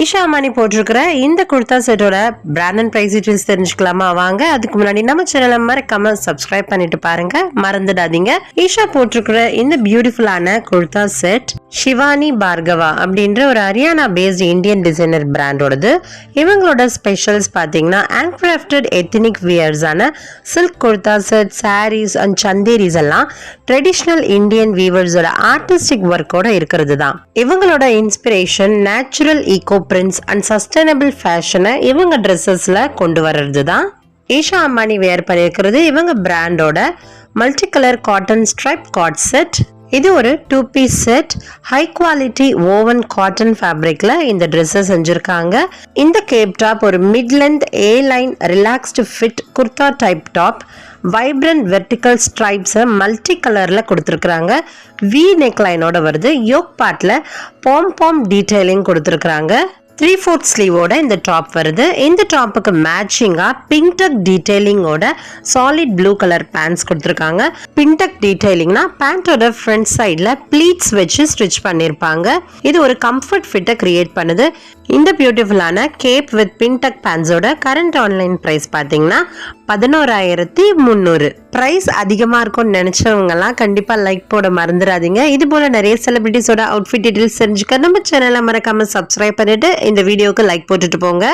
ஈஷா அம்பானி போட்டிருக்கிற இந்த குர்தா செட்டோட பிராண்ட் அண்ட் பிரைஸ் டீடைல்ஸ் தெரிஞ்சுக்கலாமா? வாங்க. அதுக்கு முன்னாடி நம்ம சேனலை மறக்காம சப்ஸ்கிரைப் பண்ணிட்டு பாருங்க, மறந்துடாதீங்க. ஈஷா போட்டிருக்கிற இந்த பியூட்டிஃபுல்லான குர்தா செட் ஷிவானி பார்கவா அப்படின்ற ஒரு ஹரியானா பேஸ்ட் இந்தியன் டிசைனர் பிராண்டோடது. இவங்களோட ஸ்பெஷல்ஸ் பார்த்தீங்கன்னா ஹேண்ட் கிராஃப்டட் எத்னிக் வியர்ஸான silk kurta set, sarees and Chanderis எல்லாம் ட்ரெடிஷ்னல் இந்தியன் வீவர்ஸோட ஆர்டிஸ்டிக் ஒர்க்கோட இருக்கிறது தான். இவங்களோட inspiration natural eco prints and sustainable ஃபேஷனை இவங்க ட்ரெஸ்ஸஸ்ல கொண்டு வர்றது தான். ஈஷா அம்பானி வேர் பண்ணியிருக்கிறது இவங்க பிராண்டோட multi colour cotton stripe cord set. இது ஒரு 2 piece set. High quality woven cotton ஃபேப்ரிக்ல இந்த ட்ரெஸ்ஸை செஞ்சிருக்காங்க. இந்த கேப் டாப் ஒரு mid length A line relaxed fit kurta type top. Vibrant vertical ஸ்ட்ரைப்ஸை மல்டி கலர்ல கொடுத்துருக்காங்க. வி நெக் லைனோட வருது. யோக் பார்ட்ல பாம் டீடைலிங் கொடுத்துருக்காங்க. 3/4 ஸ்லீவோட இந்த டாப் வருது. இந்த டாப்புக்கு மேட்சிங்கா பிங்டக் டீடைலிங்கோட சாலிட் ப்ளூ கலர் பேண்ட்ஸ் கொடுத்துருக்காங்க. பிங்டக் டீடைலிங்னா பேண்டோட ஃப்ரண்ட் சைட்ல ப்ளீட்ஸ் வச்சு ஸ்டிச் பண்ணிருப்பாங்க. இது ஒரு கம்ஃபர்ட் ஃபிட்டை கிரியேட் பண்ணுது. இந்த பியூட்டிஃபுல்லான கேப் வித் பின்டக் பேண்ட்ஸோட கரண்ட் ஆன்லைன் பிரைஸ் பார்த்தீங்கன்னா 11,300. பிரைஸ் அதிகமாக இருக்கும்னு நினைச்சவங்கலாம் கண்டிப்பாக லைக் போட மறந்துடாதீங்க. இது போல நிறைய செலிபிரிட்டிஸோட அவுட்ஃபிட் டீடைல்ஸ் தெரிஞ்சுக்க நம்ம சேனலை மறக்காம சப்ஸ்கிரைப் பண்ணிட்டு இந்த வீடியோக்கு லைக் போட்டுட்டு போங்க.